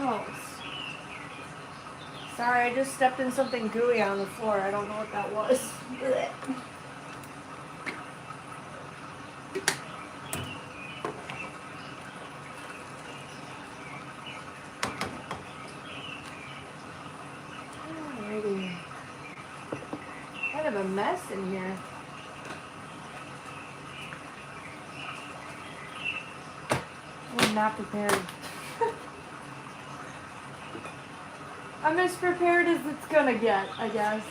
Oh. Sorry, I just stepped in something gooey on the floor. I don't know what that was. Blech. Alrighty. Kind of a mess in here. I'm not prepared. I'm as prepared as it's gonna get, I guess.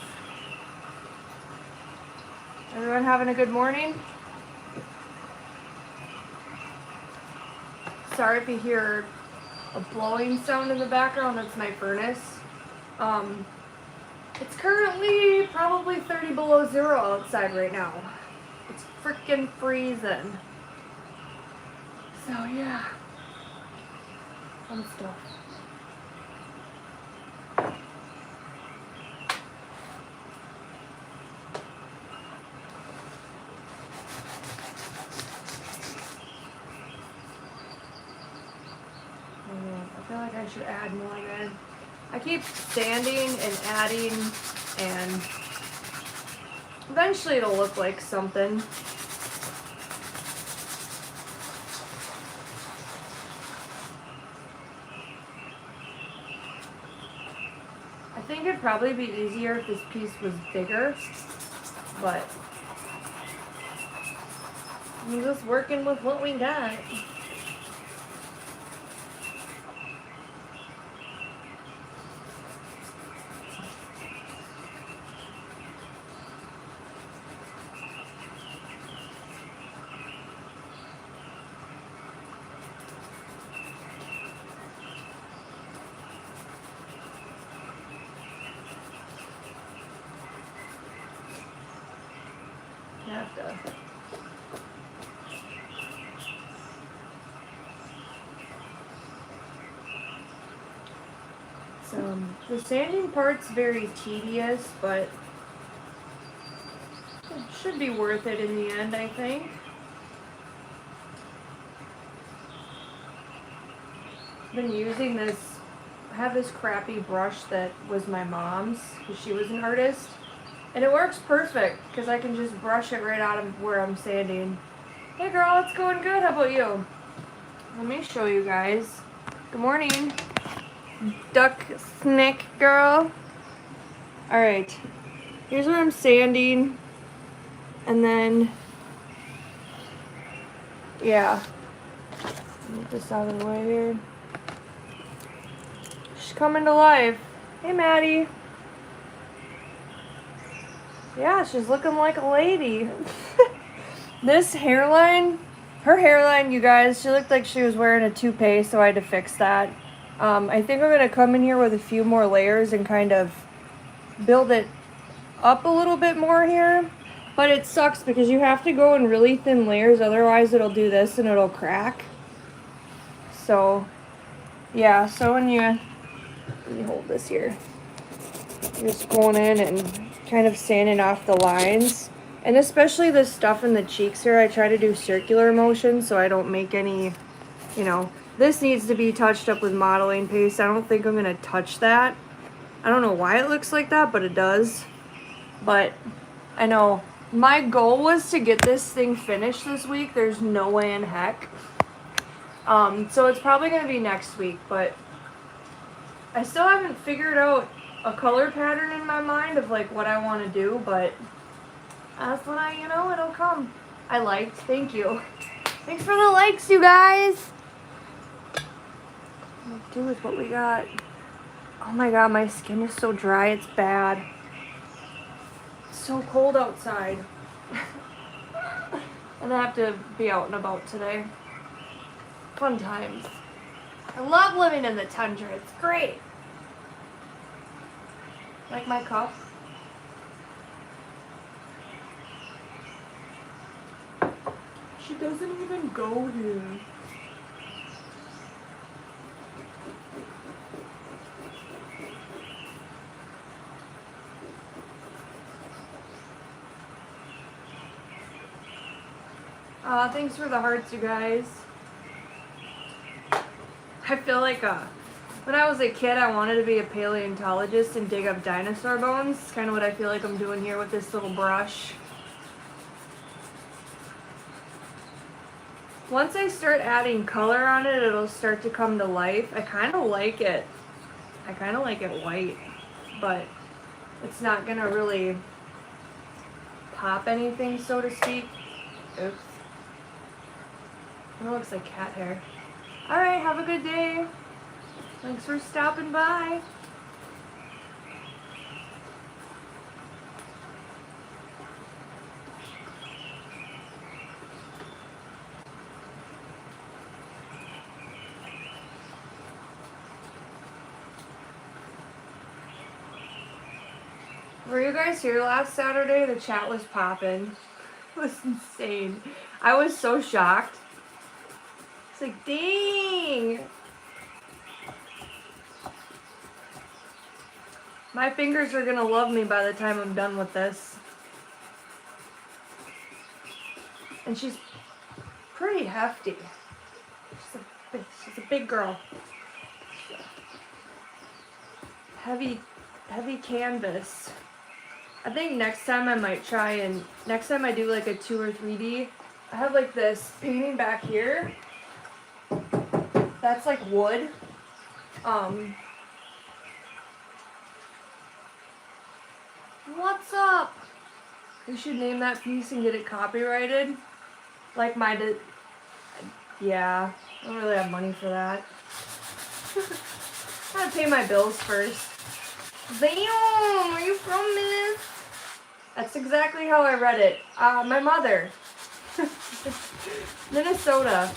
Everyone having a good morning? Sorry if you hear a blowing sound in the background, that's my furnace. It's currently probably 30 below zero outside right now. It's freaking freezing. So yeah, fun stuff. I feel like I should add more in. I keep sanding and adding, and eventually it'll look like something. I think it'd probably be easier if this piece was bigger, but I'm just working with what we got. Have to. So the sanding part's very tedious, but it should be worth it in the end, I think. Been using this, I have this crappy brush that was my mom's, because she was an artist. And it works perfect, because I can just brush it right out of where I'm sanding. Hey girl, it's going good. How about you? Let me show you guys. Good morning. Duck snack girl. Alright. Here's where I'm sanding. And then, yeah. Get this out of the way here. She's coming to life. Hey Maddie. Yeah, she's looking like a lady. This hairline, her hairline, you guys, she looked like she was wearing a toupee, so I had to fix that. I think I'm going to come in here with a few more layers and kind of build it up a little bit more here. But it sucks because you have to go in really thin layers, otherwise it'll do this and it'll crack. So, yeah, so when you, let me hold this here. You're just going in and kind of sanding off the lines. And especially this stuff in the cheeks here, I try to do circular motion so I don't make any, you know, this needs to be touched up with modeling paste. I don't think I'm going to touch that. I don't know why it looks like that, but it does. But I know my goal was to get this thing finished this week. There's no way in heck. So it's probably going to be next week, but I still haven't figured out a color pattern in my mind of like what I want to do, but that's when I, you know, it'll come. I liked. Thank you. Thanks for the likes, you guys. Let's do with what we got. Oh my god, my skin is so dry. It's bad. It's so cold outside. And I have to be out and about today. Fun times. I love living in the tundra. It's great. Like my cup. She doesn't even go here. Thanks for the hearts, you guys. I feel like When I was a kid, I wanted to be a paleontologist and dig up dinosaur bones. It's kind of what I feel like I'm doing here with this little brush. Once I start adding color on it, it'll start to come to life. I kind of like it. I kind of like it white, but it's not gonna really pop anything, so to speak. Oops. It looks like cat hair. Alright, have a good day. Thanks for stopping by. Were you guys here last Saturday? The chat was popping. It was insane. I was so shocked. It's like, dang. My fingers are gonna love me by the time I'm done with this. And she's pretty hefty. She's a big girl. Heavy canvas. I think next time I might try and next time I do like a 2 or 3D, I have like this painting back here. That's like wood. What's up? We should name that piece and get it copyrighted. Like yeah, I don't really have money for that. I gotta pay my bills first. Damn, are you from Miss? That's exactly how I read it. My mother. Minnesota.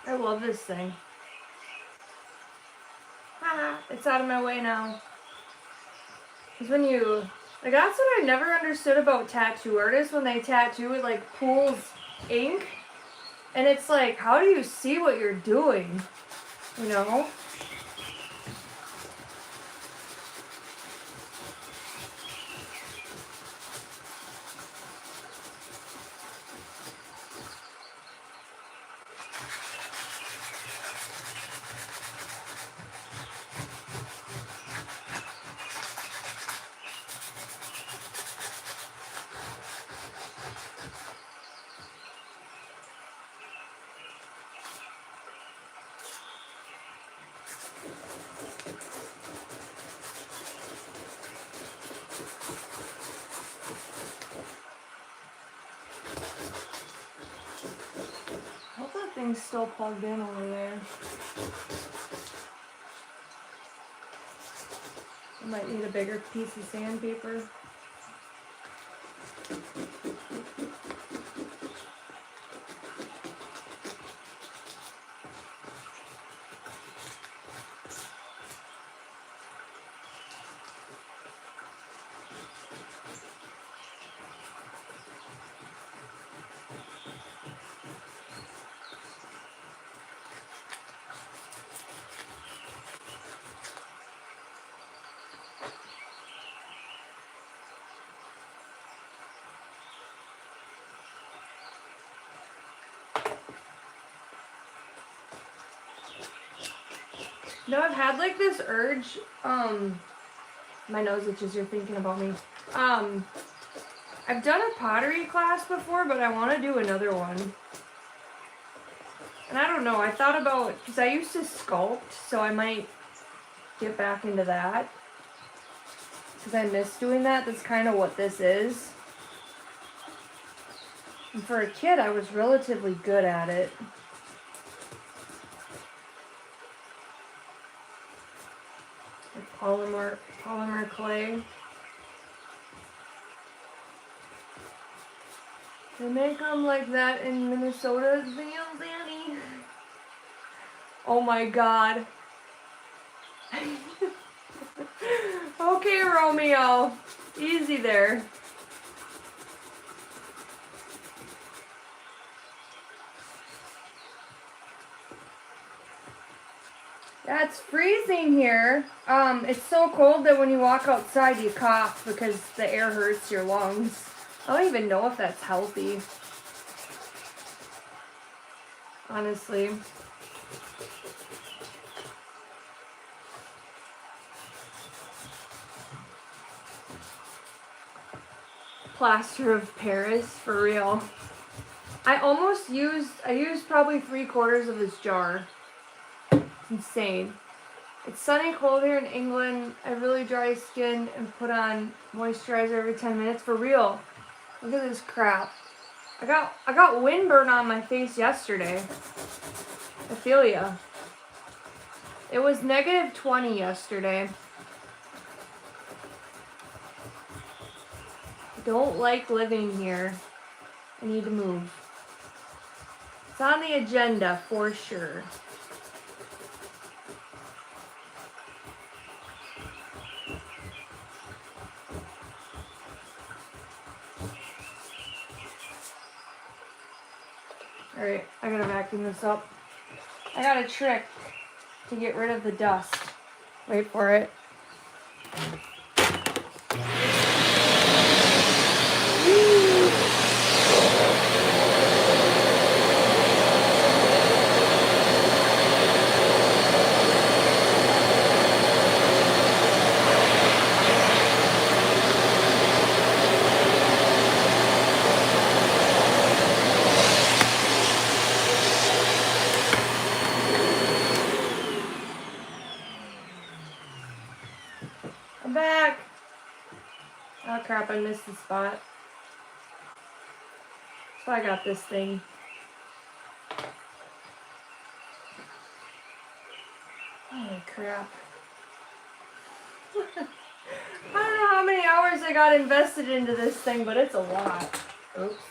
I love this thing. It's out of my way now. Because when you... Like, that's what I never understood about tattoo artists. When they tattoo, it, like, pulls ink. And it's like, how do you see what you're doing? You know? Thing's still plugged in over there. I might need a bigger piece of sandpaper. No, I've had like this urge, my nose itches, you're thinking about me. I've done a pottery class before, but I want to do another one. And I don't know, I thought about, because I used to sculpt, so I might get back into that. Because I miss doing that, that's kind of what this is. And for a kid, I was relatively good at it. Like polymer clay. They make them like that in Minnesota, Danny. Oh my god. Okay, Romeo. Easy there. Yeah, it's freezing here. It's so cold that when you walk outside you cough because the air hurts your lungs. I don't even know if that's healthy. Honestly. Plaster of Paris, for real. I used probably 3/4 of this jar. It's insane. It's sunny, cold here in England. I have really dry skin and put on moisturizer every 10 minutes. For real. Look at this crap. I got windburn on my face yesterday. I feel ya. It was -20 yesterday. I don't like living here. I need to move. It's on the agenda for sure. Alright, I gotta vacuum this up. I got a trick to get rid of the dust. Wait for it. I'm back. Oh crap, I missed the spot. So I got this thing. Holy crap. I don't know how many hours I got invested into this thing, but it's a lot. Oops.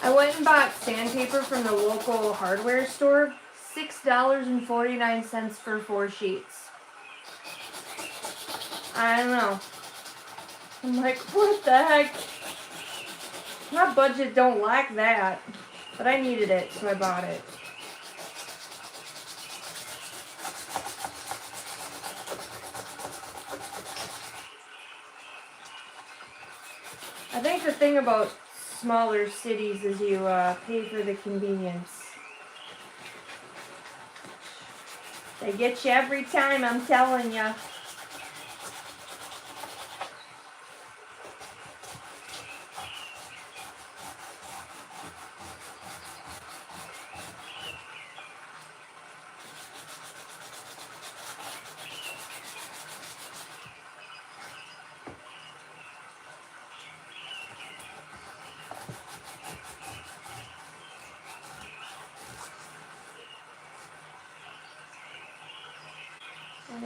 I went and bought sandpaper from the local hardware store. $6.49 for 4 sheets. I don't know. I'm like, what the heck? My budget don't like that. But I needed it, so I bought it. I think the thing about smaller cities is you pay for the convenience. They get you every time, I'm telling you.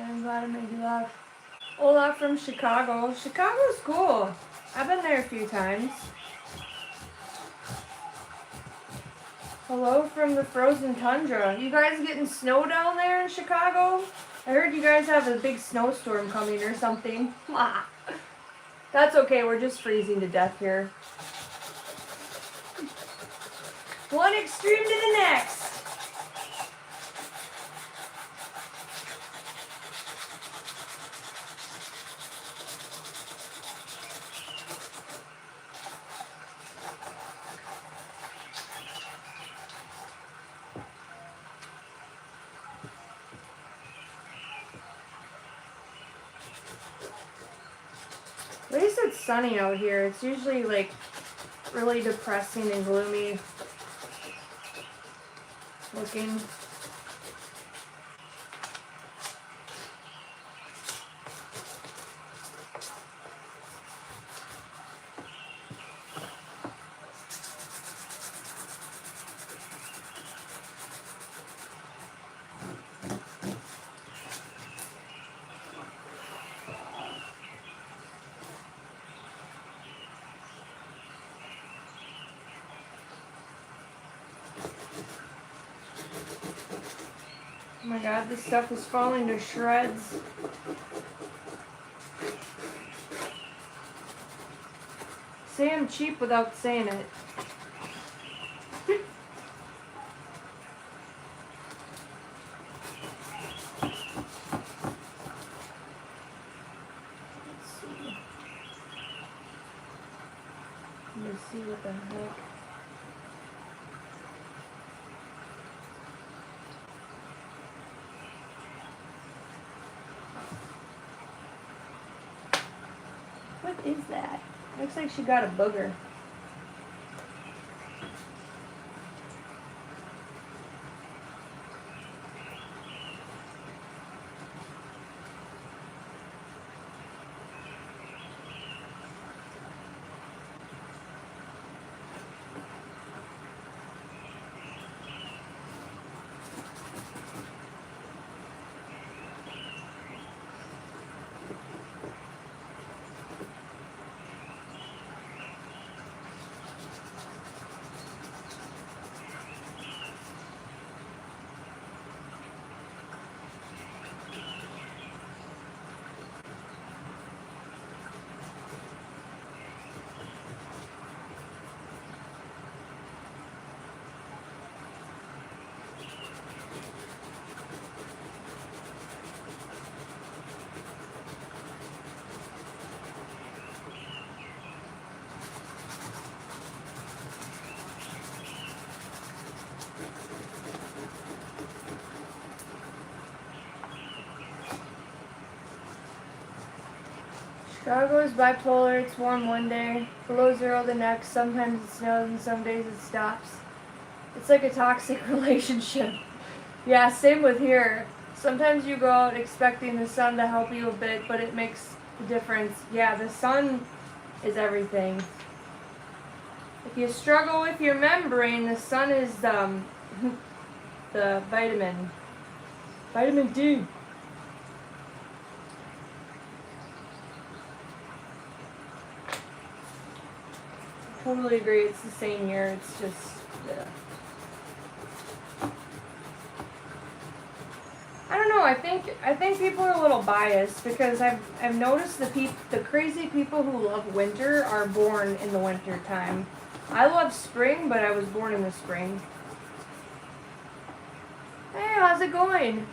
I'm glad I made you laugh. Olaf from Chicago. Chicago's cool. I've been there a few times. Hello from the frozen tundra. You guys getting snow down there in Chicago? I heard you guys have a big snowstorm coming or something. That's okay, we're just freezing to death here. One extreme to the next. At least it's sunny out here. It's usually like really depressing and gloomy looking. Oh my god, this stuff is falling to shreds. Say I'm cheap without saying it. Let's see what the heck. What is that? Looks like she got a booger. Chicago is bipolar. It's warm one day, below zero the next. Sometimes it snows and some days it stops. It's like a toxic relationship. Yeah, same with here. Sometimes you go out expecting the sun to help you a bit, but it makes a difference. Yeah, the sun is everything. If you struggle with your membrane, the sun is the vitamin. Vitamin D. Totally agree. It's the same here. It's just, yeah. I don't know. I think people are a little biased because I've noticed the crazy people who love winter are born in the winter time. I love spring, but I was born in the spring. Hey, how's it going?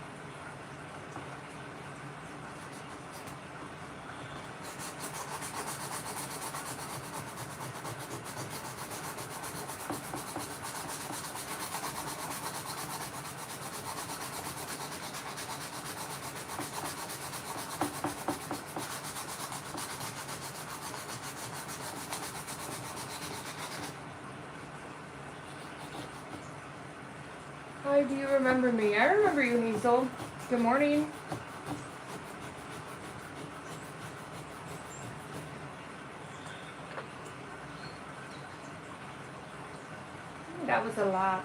Hi, do you remember me? I remember you, Hazel. Good morning. That was a lot.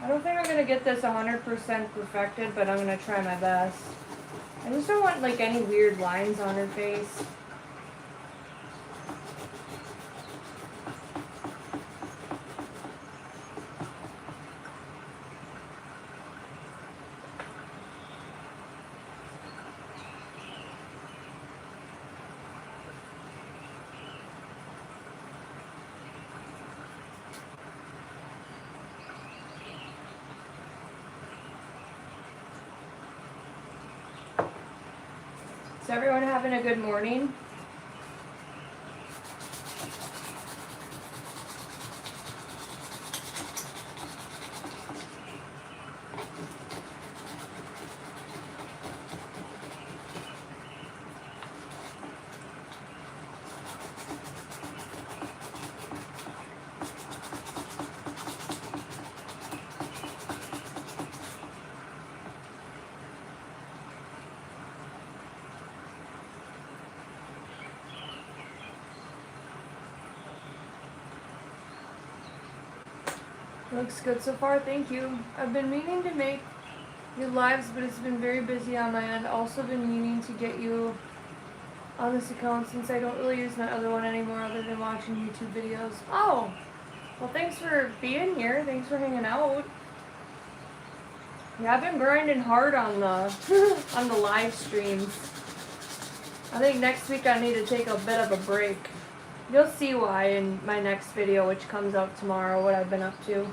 I don't think I'm going to get this 100% perfected, but I'm going to try my best. I just don't want like any weird lines on her face. Is everyone having a good morning? Looks good so far, thank you. I've been meaning to make your lives, but it's been very busy on my end. Also been meaning to get you on this account since I don't really use my other one anymore other than watching YouTube videos. Oh, Well, thanks for being here. Thanks for hanging out. Yeah, I've been grinding hard on the on the live streams. I think next week I need to take a bit of a break. You'll see why in my next video, which comes out tomorrow, what I've been up to.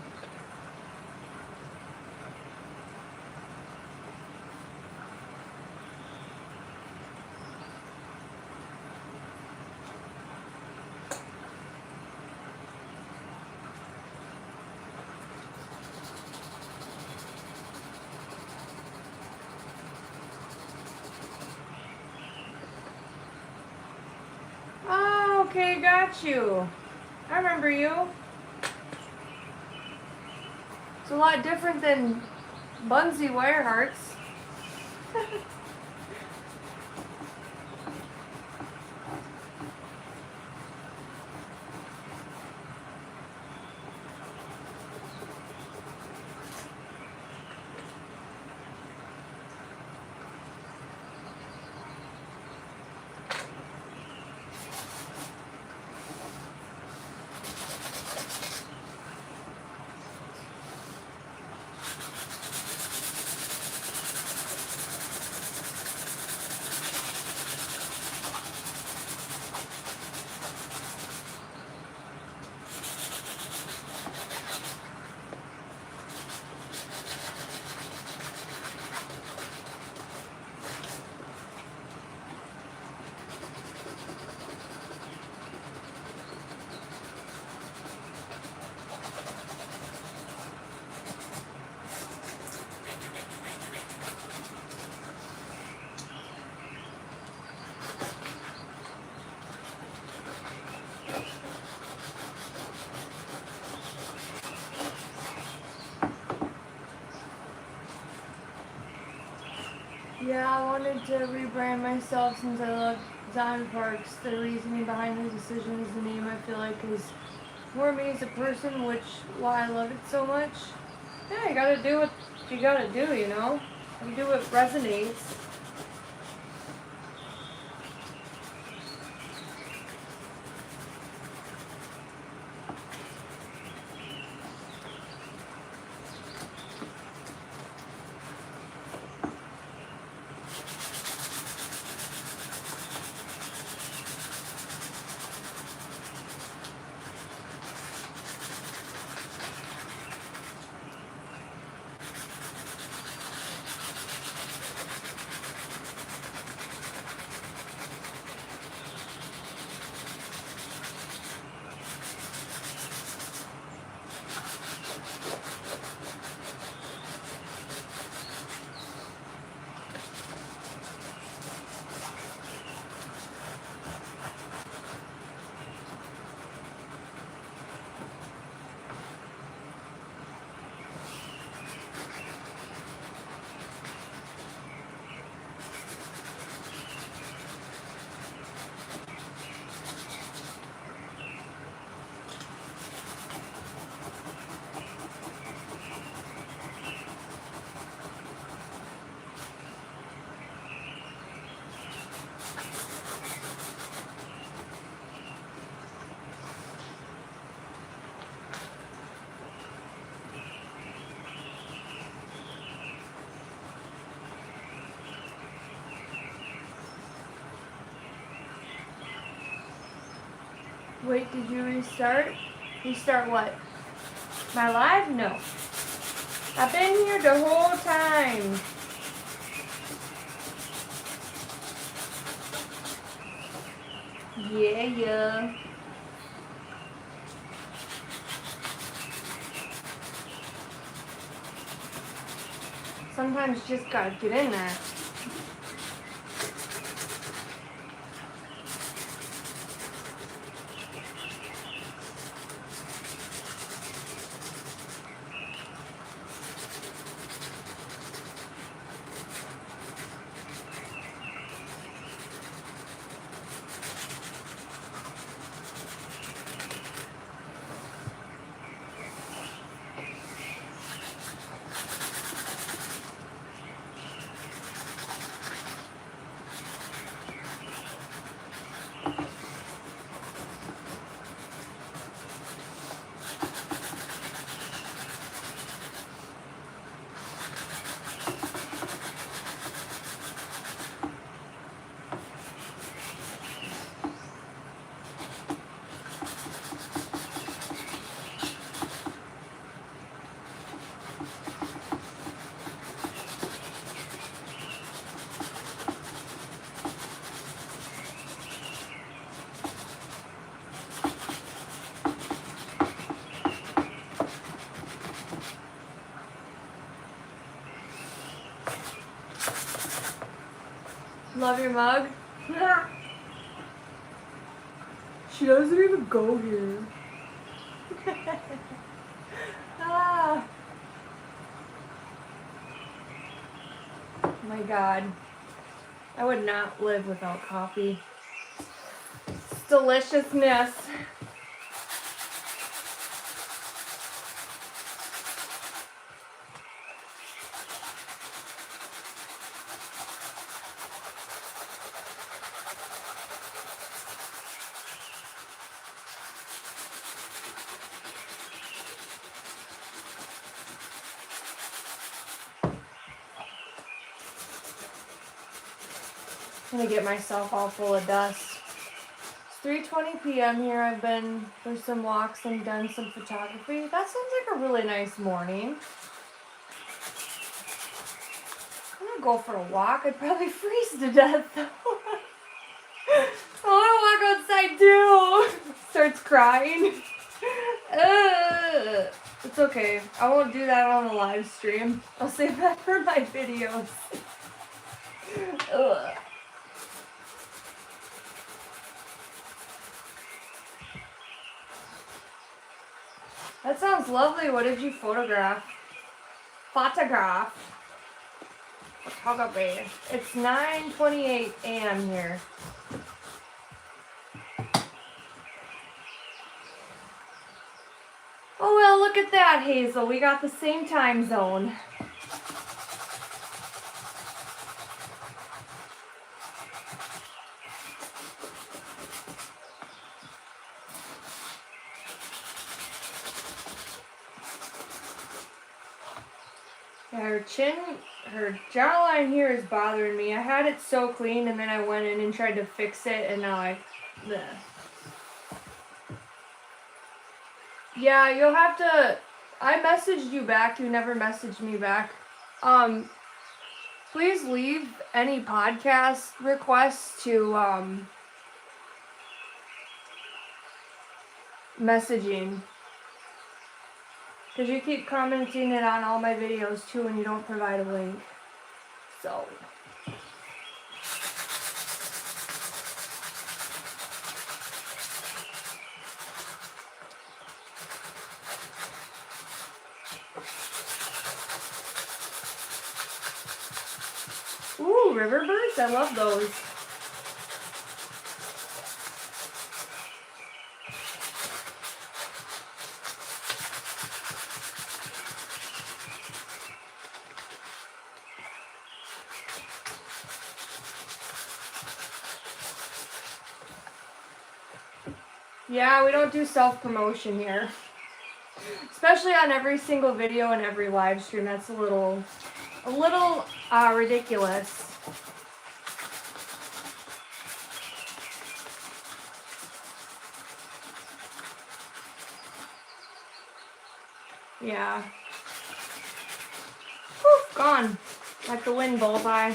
Oh, okay, got you. I remember you. It's a lot different than Bunsy Wirehearts. Yeah, I wanted to rebrand myself since I love Zion Parks. The reasoning behind the decision is the name I feel like is more me as a person, which why I love it so much. Yeah, you gotta do what you gotta do, you know? You do what resonates. Wait, did you restart? Restart what? My live? No. I've been here the whole time. Yeah. Sometimes you just gotta get in there. Love your mug. She doesn't even go here. Ah. My God. I would not live without coffee. It's deliciousness. I'm gonna get myself all full of dust. It's 3:20 p.m. here. I've been for some walks and done some photography. That sounds like a really nice morning. I'm gonna go for a walk. I'd probably freeze to death though. I wanna walk outside too. Starts crying. It's okay. I won't do that on the live stream. I'll save that for my videos. Ugh. That sounds lovely. What did you photograph? Photography. It's 9:28 a.m. here. Oh well, look at that, Hazel. We got the same time zone. Yeah, her jawline here is bothering me. I had it so clean and then I went in and tried to fix it and now bleh. Yeah, you'll have to, I messaged you back, you never messaged me back. Please leave any podcast requests to, messaging. Because you keep commenting it on all my videos too and you don't provide a link. So. Ooh, river birds? I love those. Yeah, we don't do self-promotion here. Especially on every single video and every live stream. That's a little ridiculous. Yeah. Whew, gone. Like the wind bullseye.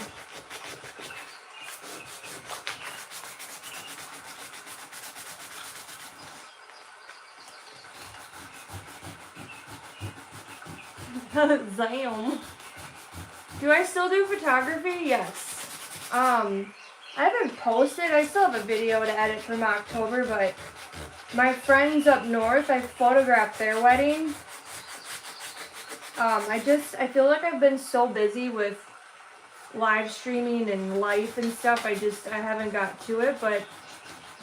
Zam. Do I still do photography? Yes. I haven't posted. I still have a video to edit from October, but my friends up north, I photographed their wedding. I feel like I've been so busy with live streaming and life and stuff. I haven't got to it, but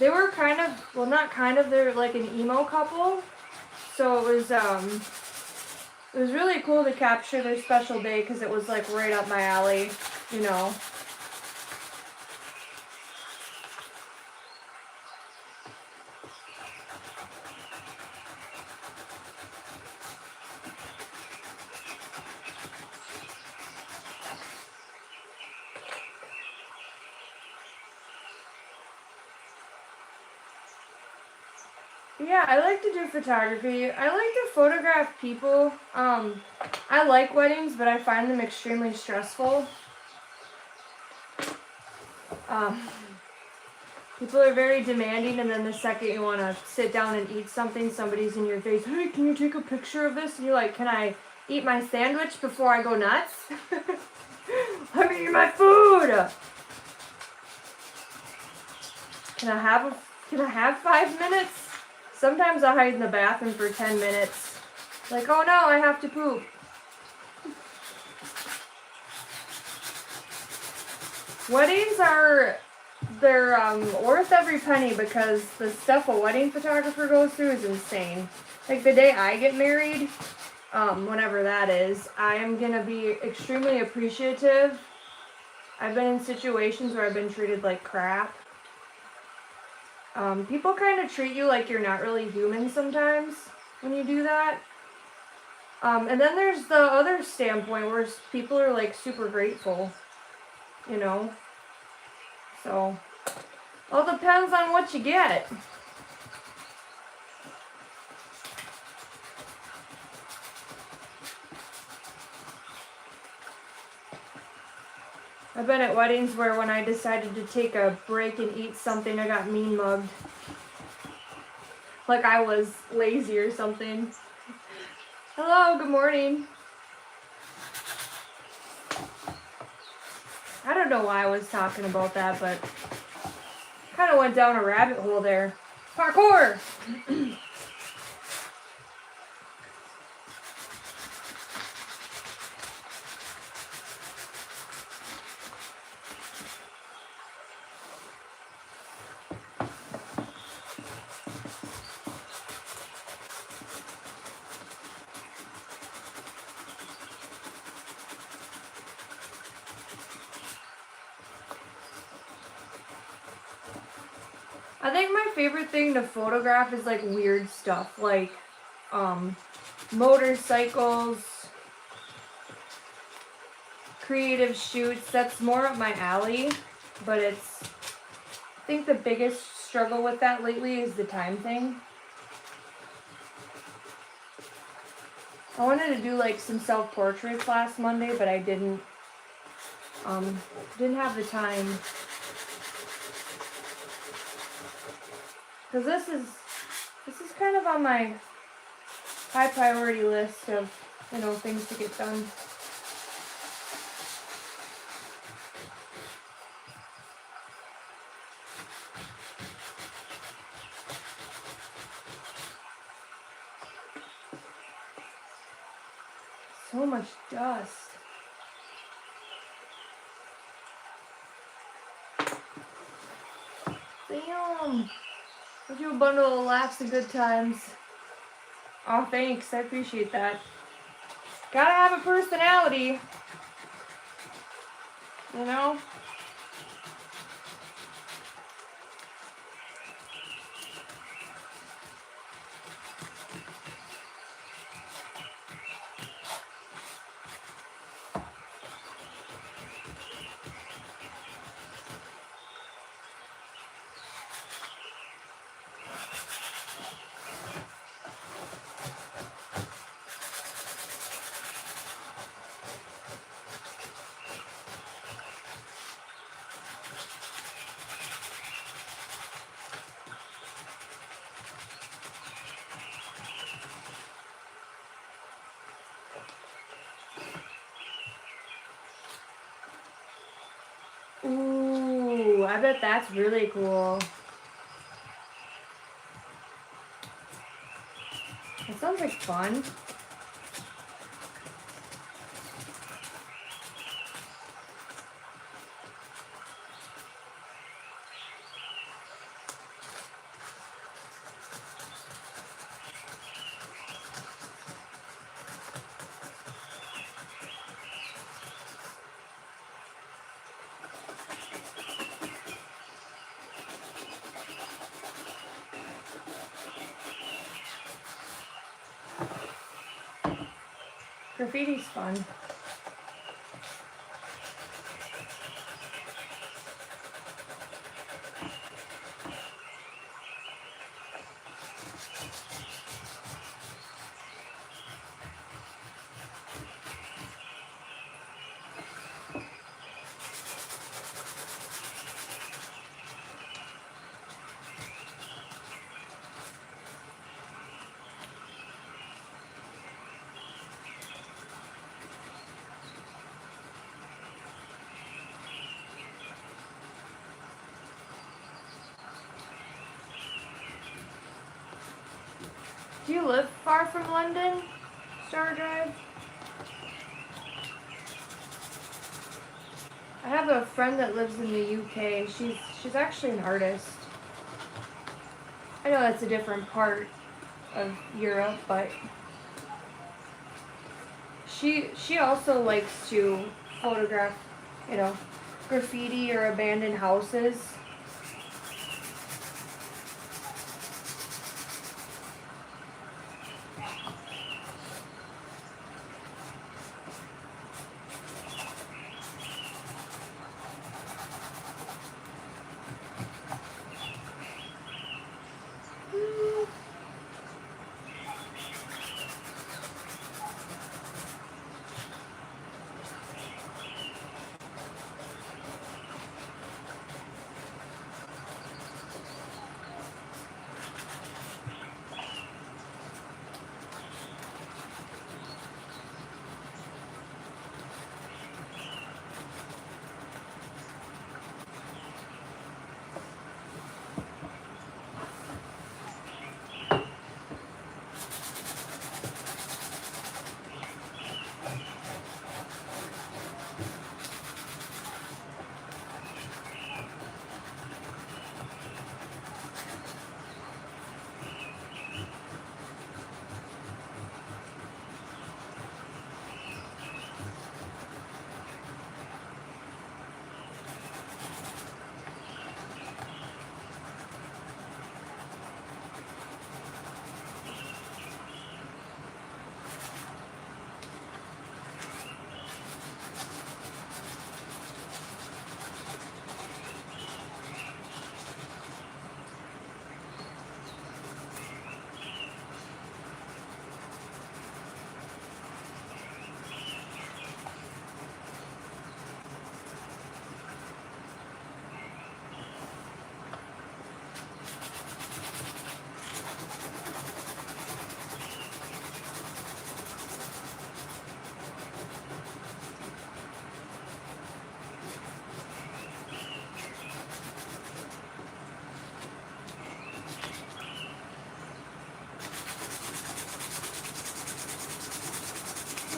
they were kind of, well, not kind of, they're like an emo couple. So it was really cool to capture their special day because it was like right up my alley, you know. Yeah, I like to do photography. I like to photograph people. I like weddings, but I find them extremely stressful. People are very demanding, and then the second you want to sit down and eat something, somebody's in your face, hey, can you take a picture of this? And you're like, can I eat my sandwich before I go nuts? Let me eat my food! Can I have 5 minutes? Sometimes I hide in the bathroom for 10 minutes. Like, oh no, I have to poop. Weddings they're worth every penny because the stuff a wedding photographer goes through is insane. Like the day I get married, whenever that is, I am gonna be extremely appreciative. I've been in situations where I've been treated like crap. People kind of treat you like you're not really human sometimes when you do that. And then there's the other standpoint where people are like super grateful, you know. So, all depends on what you get. I've been at weddings where when I decided to take a break and eat something, I got mean mugged. Like I was lazy or something. Hello, good morning. I don't know why I was talking about that, but kind of went down a rabbit hole there. Parkour! I think my favorite thing to photograph is like weird stuff, like motorcycles, creative shoots. That's more up my alley, but I think the biggest struggle with that lately is the time thing. I wanted to do like some self-portraits last Monday, but I didn't have the time. Because this is kind of on my high priority list of, you know, things to get done. So much dust. Damn. Give you a bundle of laughs and good times. Oh, thanks. I appreciate that. Gotta have a personality. You know? Ooh, I bet that's really cool. That sounds like fun. Graffiti's fun. Do you live far from London, Star Drive? I have a friend that lives in the UK. She's actually an artist. I know that's a different part of Europe, but she also likes to photograph, you know, graffiti or abandoned houses.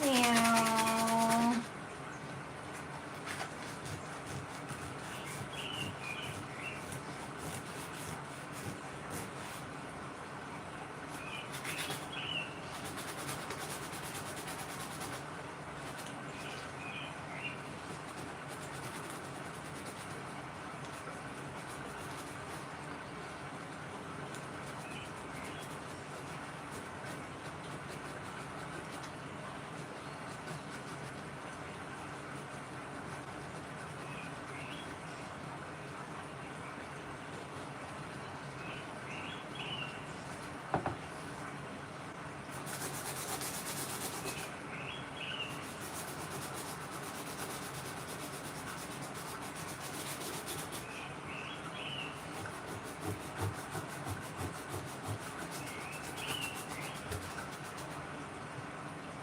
Meow.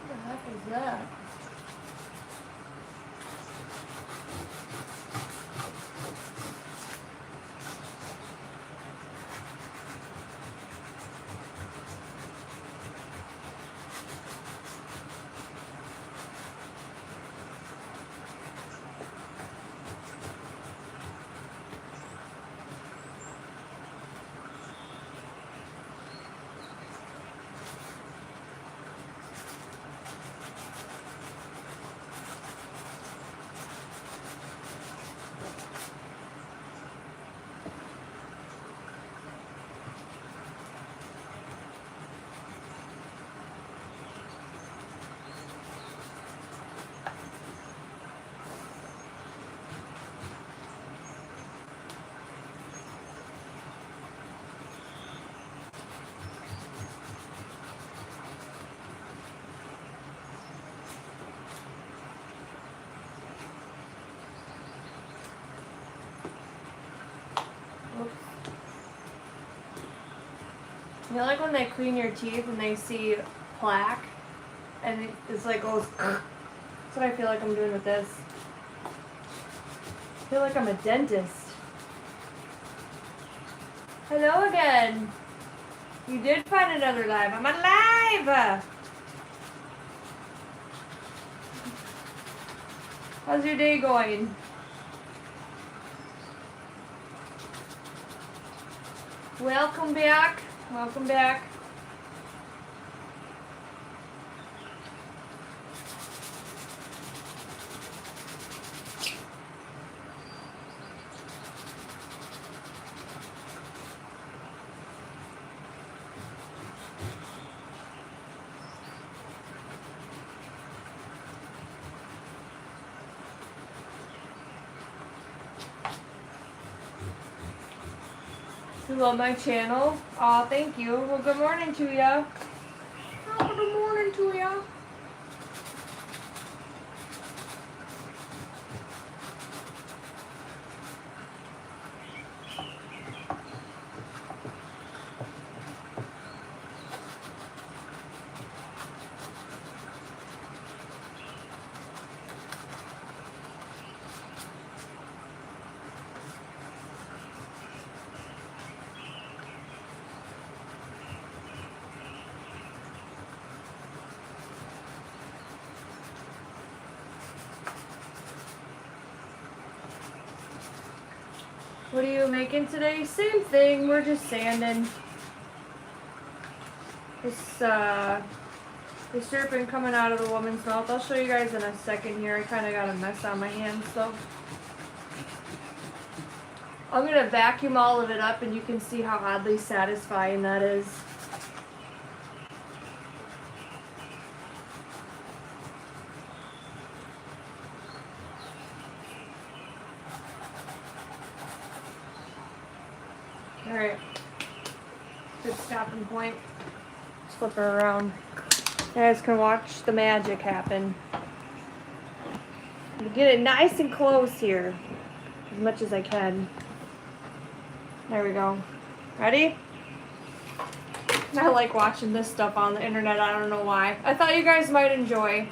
What the heck is that? Oops. You know, like when they clean your teeth and they see plaque and it's like goes. That's what I feel like I'm doing with this. I feel like I'm a dentist. Hello again. You did find another live. I'm alive! How's your day going? Welcome back. Welcome back. You love my channel? Aw, thank you. Well, good morning to ya. Oh, good morning to ya. What are you making today? Same thing, we're just sanding. This serpent coming out of the woman's mouth. I'll show you guys in a second here. I kind of got a mess on my hands, so. I'm going to vacuum all of it up and you can see how oddly satisfying that is. Alright, good stopping point. Let's flip her around. You guys can watch the magic happen. Get it nice and close here, as much as I can. There we go. Ready? I like watching this stuff on the internet, I don't know why. I thought you guys might enjoy.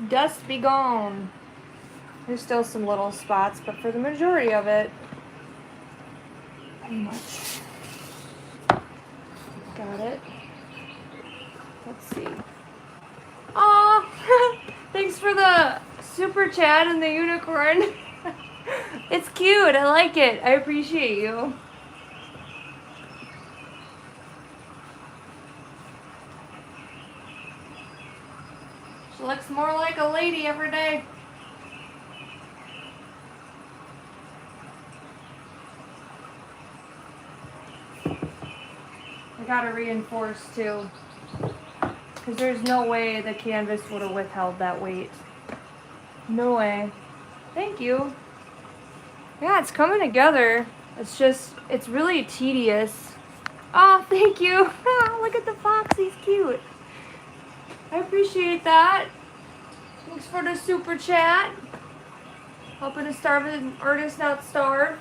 Dust be gone. There's still some little spots, but for the majority of it, pretty much. Got it. Let's see. Aw! Thanks for the super chat and the unicorn. It's cute. I like it. I appreciate you. She looks more like a lady every day. I gotta reinforce too, because there's no way the canvas would have withheld that weight. No way. Thank you. Yeah, it's coming together. It's just, it's really tedious. Oh, thank you. Look at the fox, he's cute. I appreciate that. Thanks for the super chat. Helping a starving artist not starve.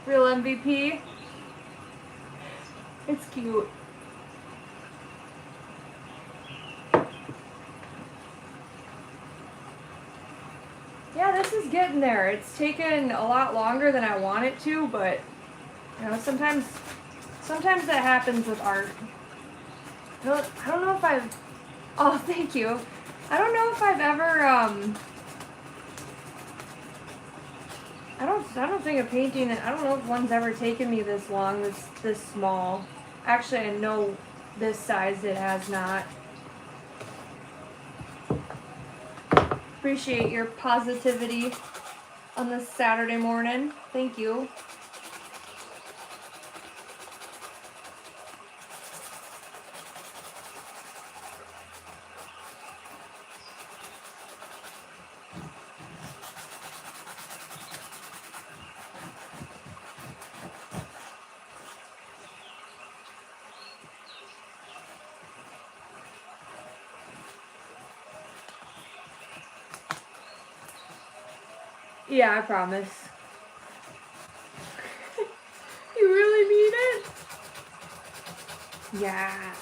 Real MVP. It's cute. Yeah, this is getting there. It's taken a lot longer than I want it to, but you know, sometimes that happens with art. I don't know if I've, oh, thank you. I don't know if I've ever, I don't think a painting, I don't know if one's ever taken me this long, this small. Actually, I know this size it has not. Appreciate your positivity on this Saturday morning. Thank you. Yeah, I promise. You really need it? Yeah.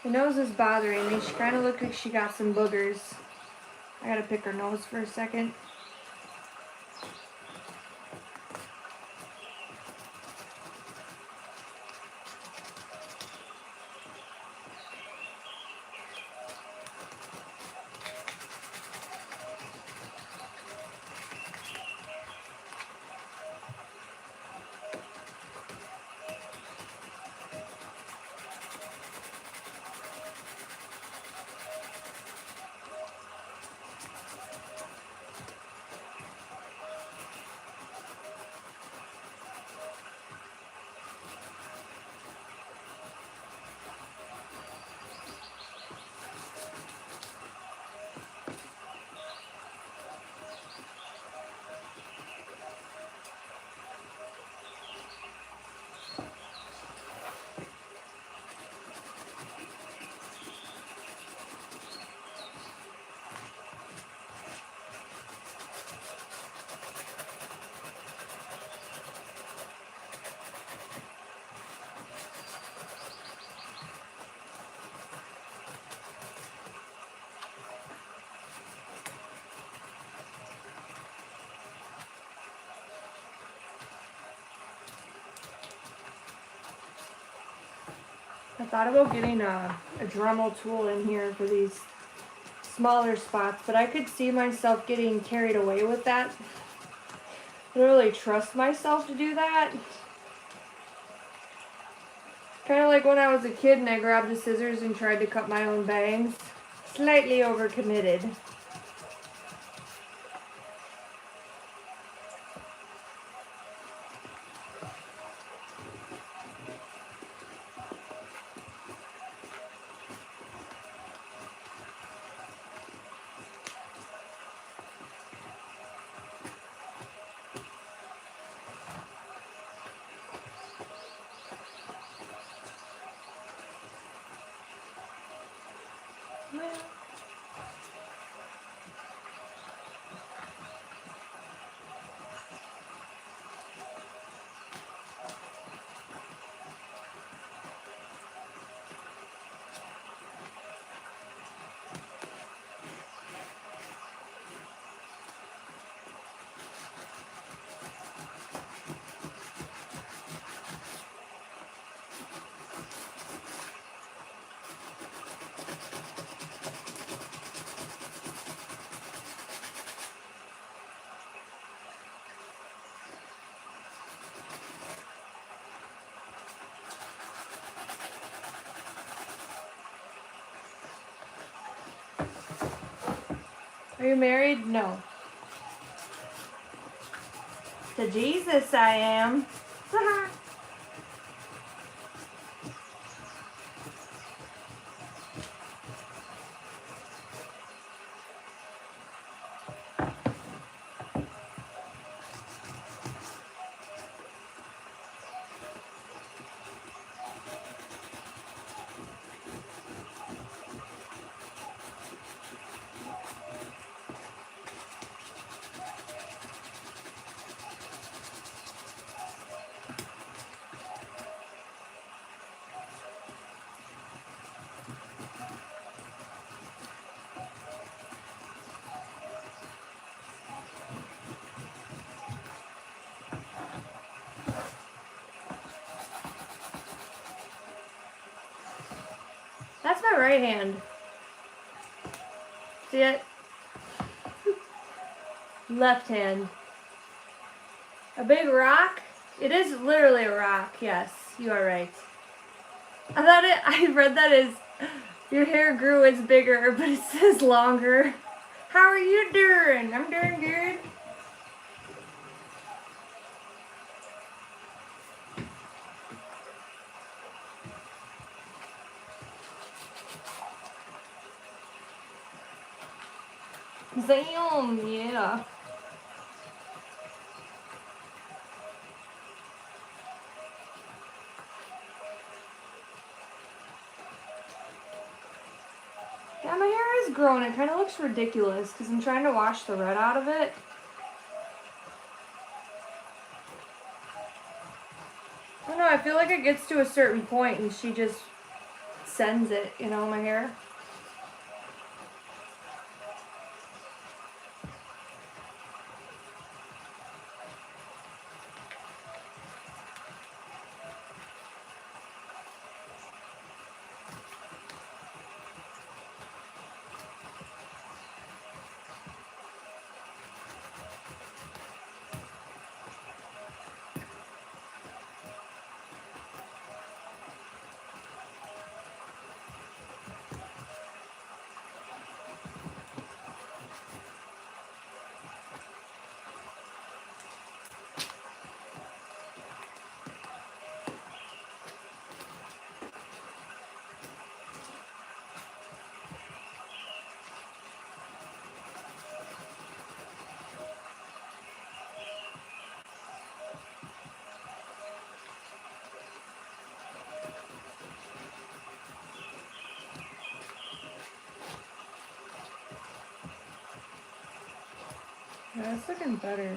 Her nose is bothering me. She kind of looks like she got some boogers. I gotta pick her nose for a second. I thought about getting a Dremel tool in here for these smaller spots, but I could see myself getting carried away with that. I don't really trust myself to do that. Kind of like when I was a kid and I grabbed the scissors and tried to cut my own bangs. Slightly overcommitted. Are you married? No. To Jesus I am. my right hand? See it? Left hand. A big rock? It is literally a rock, yes, you are right. I read that as your hair grew as bigger, but it says longer. How are you doing? I'm doing good. Damn, yeah. Yeah, my hair is growing. It kind of looks ridiculous because I'm trying to wash the red out of it. I don't know, I feel like it gets to a certain point and she just sends it, you know, my hair. Yeah, it's looking better.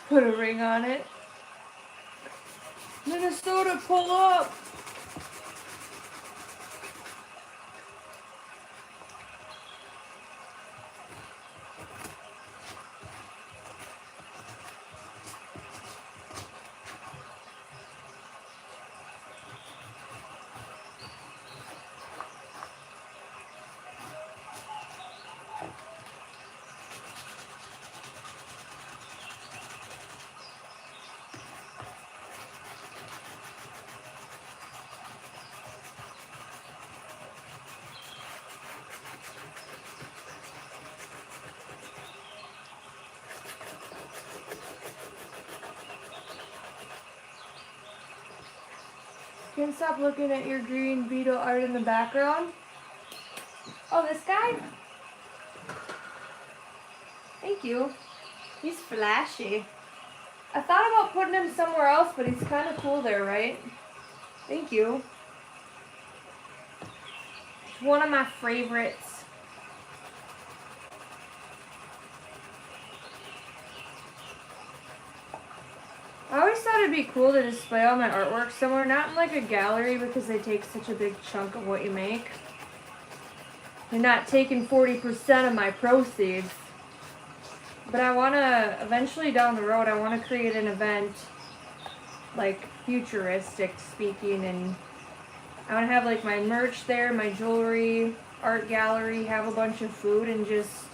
Put a ring on it. Minnesota, pull up! Can't stop looking at your green beetle art in the background. Oh, this guy? Thank you. He's flashy. I thought about putting him somewhere else, but he's kind of cool there, right? Thank you. One of my favorites. I always thought it'd be cool to display all my artwork somewhere, not in like a gallery because they take such a big chunk of what you make. They're not taking 40% of my proceeds. But I want to, eventually down the road, I want to create an event, like futuristic speaking, and I want to have like my merch there, my jewelry, art gallery, have a bunch of food, and just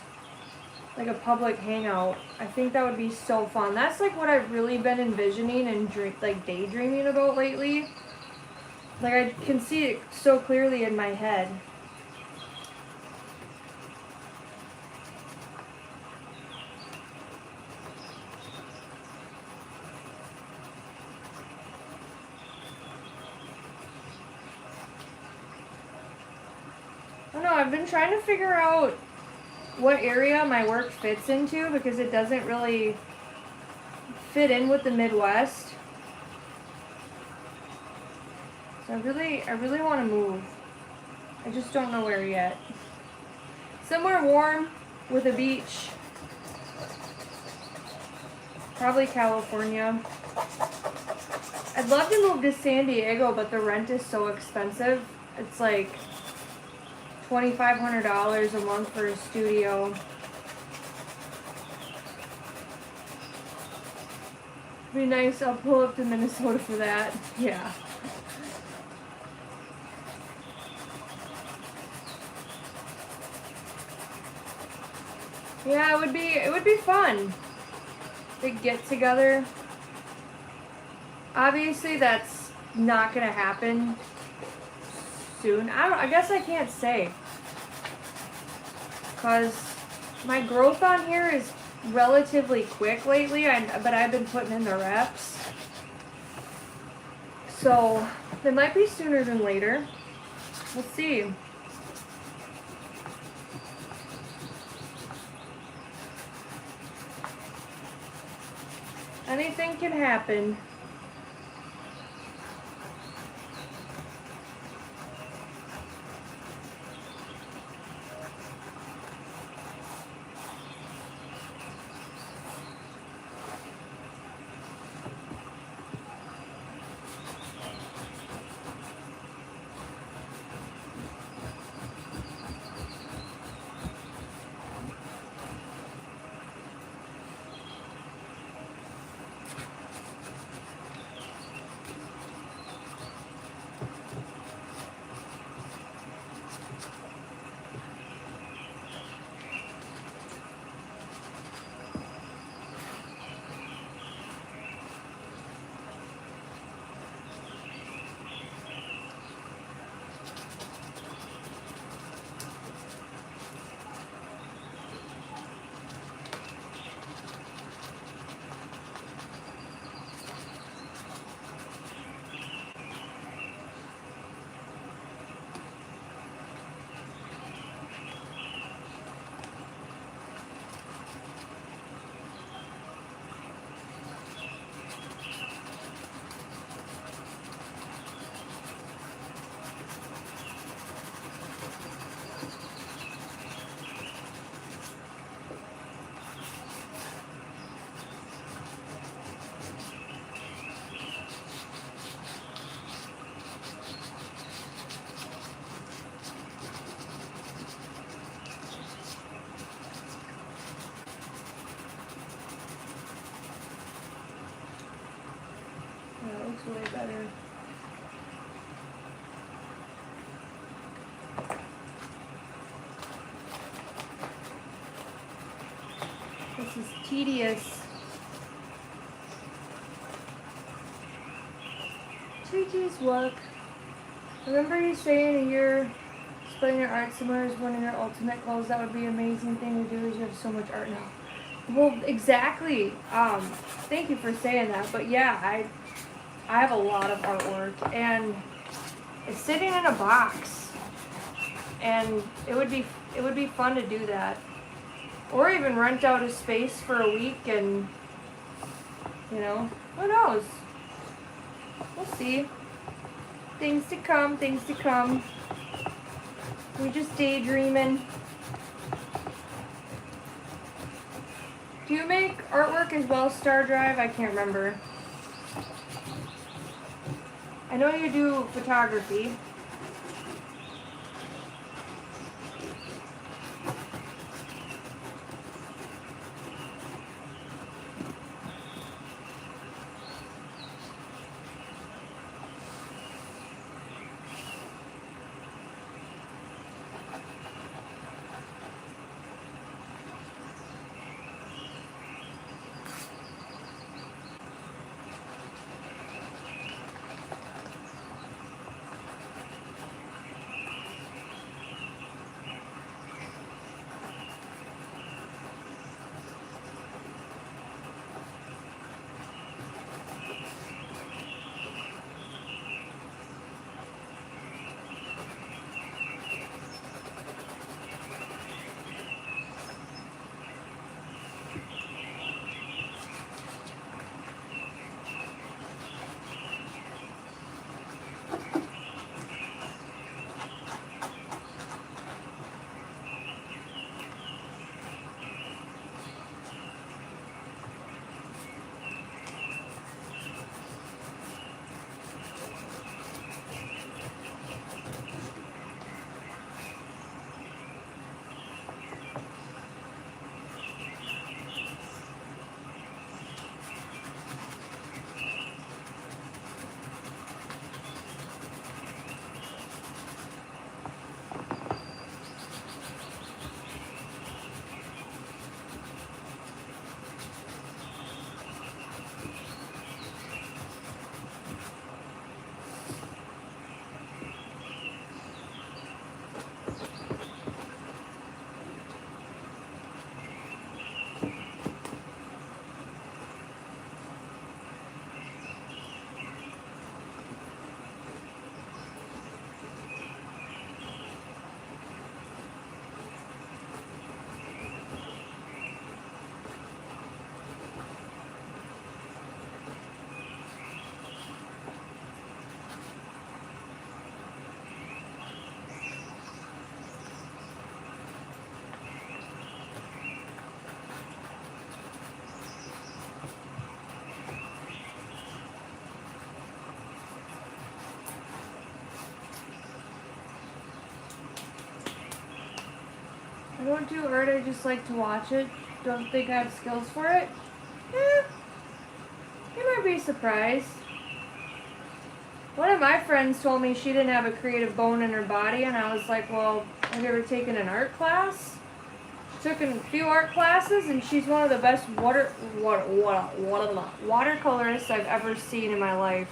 like a public hangout. I think that would be so fun. That's like what I've really been envisioning and like daydreaming about lately. Like I can see it so clearly in my head. I don't know, I've been trying to figure out what area my work fits into because it doesn't really fit in with the Midwest. So I really want to move. I just don't know where yet. Somewhere warm with a beach. Probably California. I'd love to move to San Diego, but the rent is so expensive. It's like $2,500 a month for a studio. Be nice, I'll pull up to Minnesota for that. Yeah. Yeah, it would be fun. Big get together. Obviously that's not gonna happen soon. I guess I can't say. Cause my growth on here is relatively quick lately, but I've been putting in the reps. So it might be sooner than later. We'll see. Anything can happen. Way better. This is tedious. Tedious work. Remember you saying a year displaying your art somewhere is one of your ultimate goals? That would be an amazing thing to do, is you have so much art now. Well, exactly. Thank you for saying that. But yeah, I have a lot of artwork, and it's sitting in a box, and it would be fun to do that, or even rent out a space for a week, and you know, who knows? We'll see. Things to come. Things to come. We're just daydreaming. Do you make artwork as well, Star Drive? I can't remember. I know you do photography. I don't do art, I just like to watch it. Don't think I have skills for it. Eh, you might be surprised. One of my friends told me she didn't have a creative bone in her body, and I was like, well, have you ever taken an art class? Took a few art classes, and she's one of the best watercolorists I've ever seen in my life.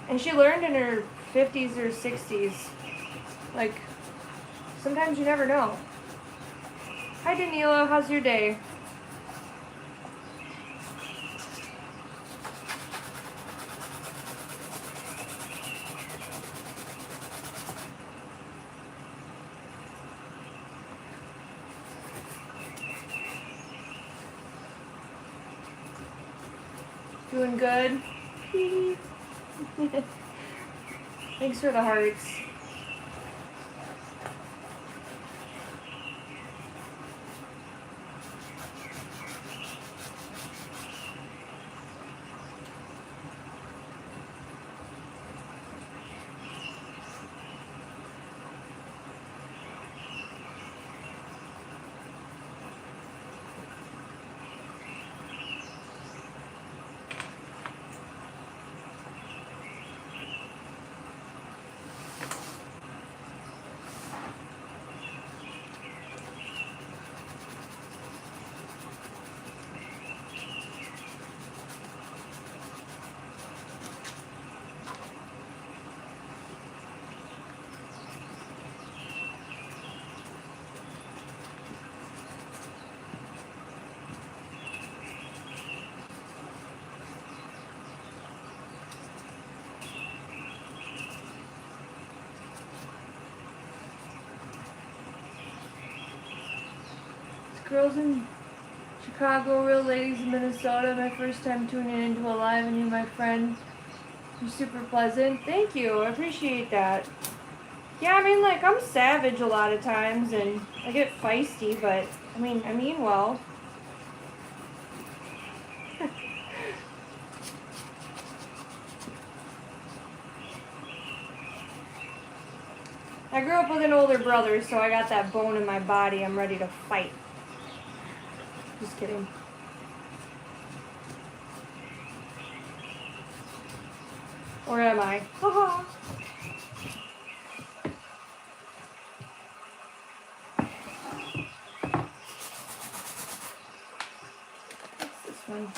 And she learned in her 50s or 60s. Like, sometimes you never know. Hi, Danilo. How's your day? Doing good? Thanks for the hearts. Girls in Chicago, real ladies in Minnesota. My first time tuning into a live, and you, my friend, you're super pleasant. Thank you. I appreciate that. Yeah, I mean, like, I'm savage a lot of times, and I get feisty, but, I mean well. I grew up with an older brother, so I got that bone in my body. I'm ready to fight. Just kidding. Or am I? Haha. What's this one?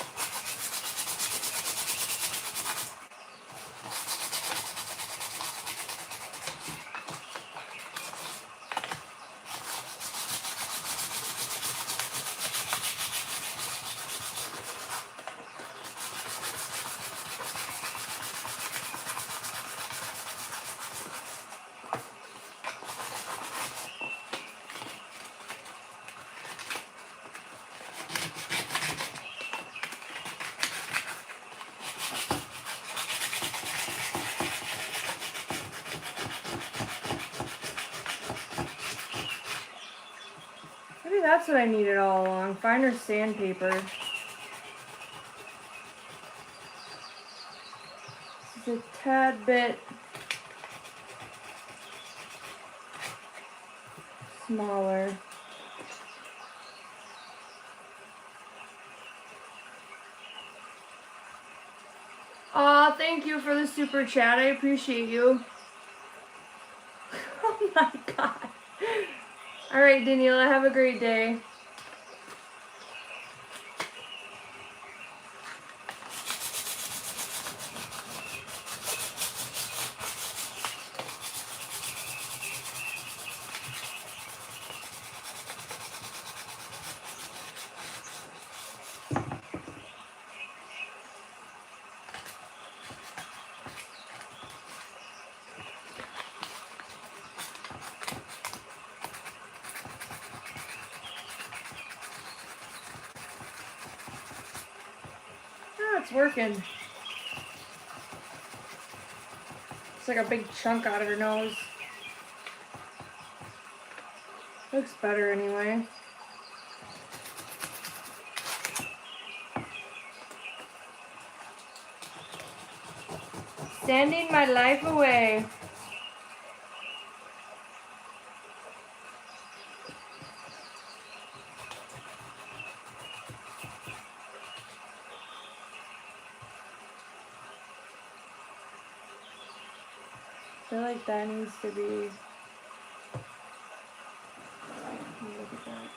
Maybe that's what I needed all along. Finer sandpaper. This is a tad bit smaller. Aw, thank you for the super chat. I appreciate you. Oh my god. Alright, Daniela, have a great day. Oh, it's working. It's like a big chunk out of her nose. Looks better anyway. Standing my life away. I feel like that needs to be... Look at that.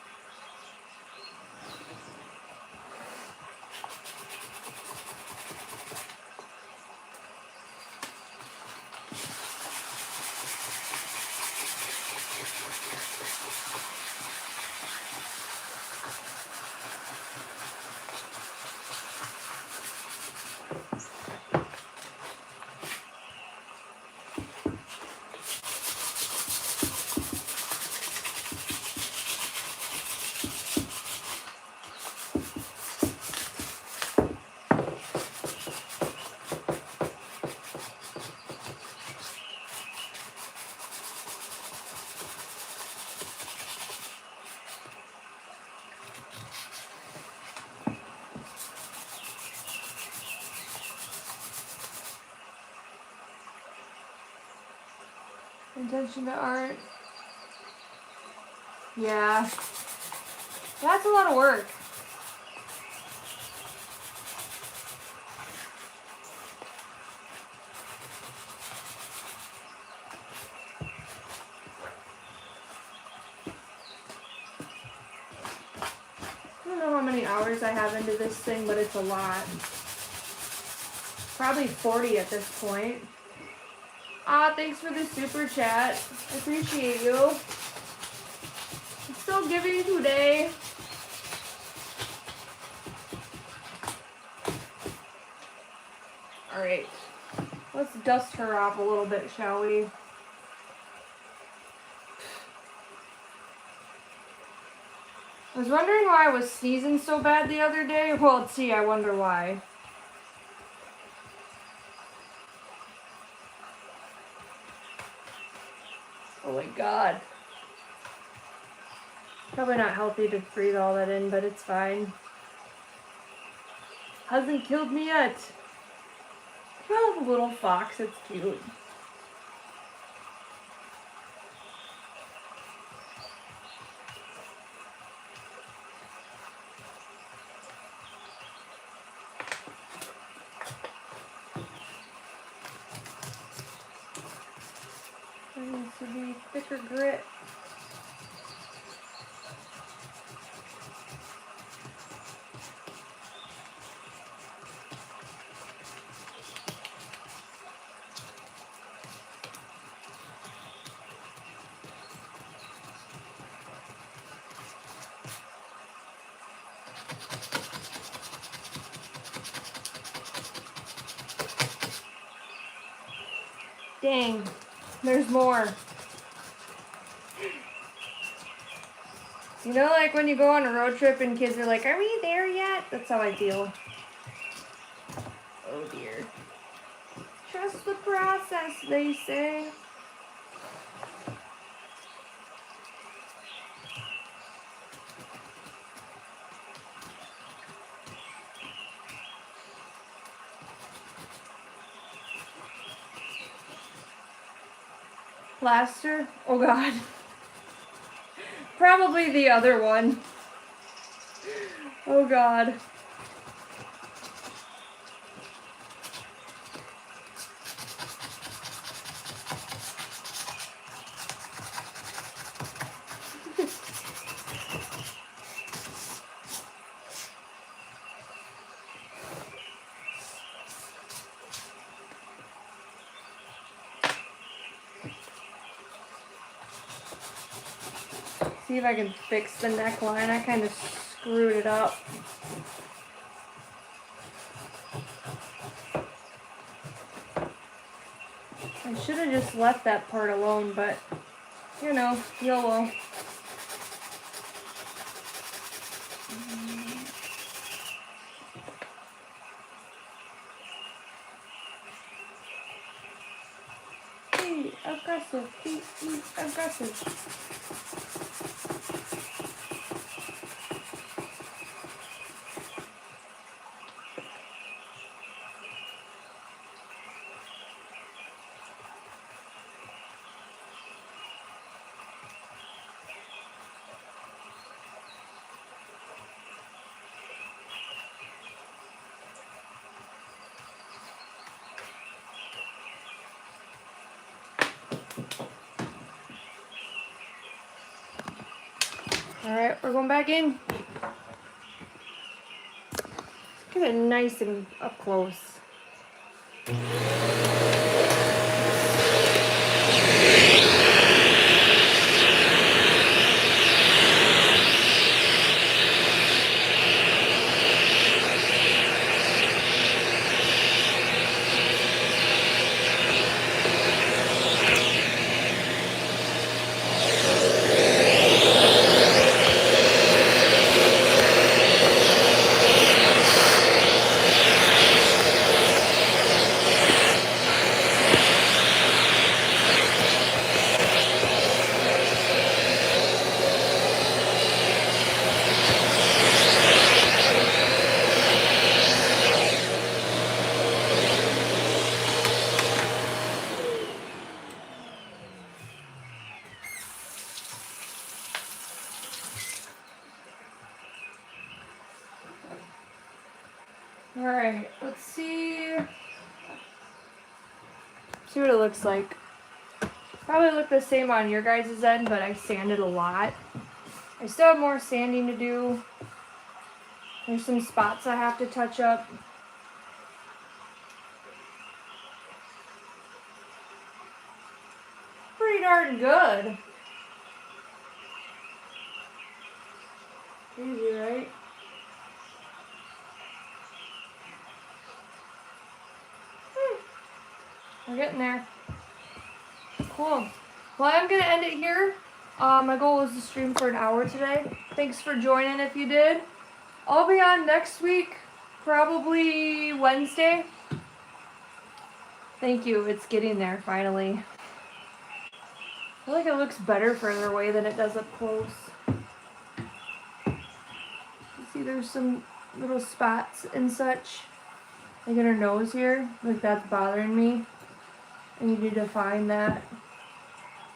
Attention to art. Yeah. That's a lot of work. I don't know how many hours I have into this thing, but it's a lot. Probably 40 at this point. Ah, thanks for the super chat. I appreciate you. I'm still giving today. Alright. Let's dust her off a little bit, shall we? I was wondering why I was sneezing so bad the other day. Well, let's see, I wonder why. Oh my god. Probably not healthy to breathe all that in, but it's fine. Hasn't killed me yet. Oh, the little fox, it's cute. to be thicker grit. Dang, there's more. You know, like when you go on a road trip and kids are like, are we there yet? That's how I feel. Oh dear. Trust the process, they say. Plaster? Oh god. Probably the other one. Oh god. See if I can fix the neckline. I kind of screwed it up. I should have just left that part alone, but you know, YOLO. Be aggressive, be aggressive. Alright, we're going back in. Get it nice and up close. Alright, let's see what it looks like. Probably look the same on your guys' end, but I sanded a lot. I still have more sanding to do. There's some spots I have to touch up. Pretty darn good. Easy, right? We're getting there. Cool. Well, I'm going to end it here. My goal was to stream for an hour today. Thanks for joining if you did. I'll be on next week, probably Wednesday. Thank you. It's getting there, finally. I feel like it looks better further away than it does up close. You see there's some little spots and such. Like in her nose here. Like that's bothering me. I need to define that.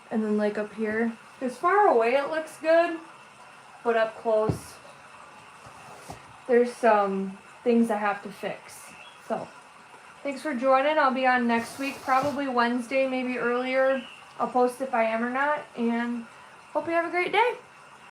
And then like up here. As far away it looks good. But up close, there's some things I have to fix. So, thanks for joining. I'll be on next week. Probably Wednesday, maybe earlier. I'll post if I am or not, and hope you have a great day.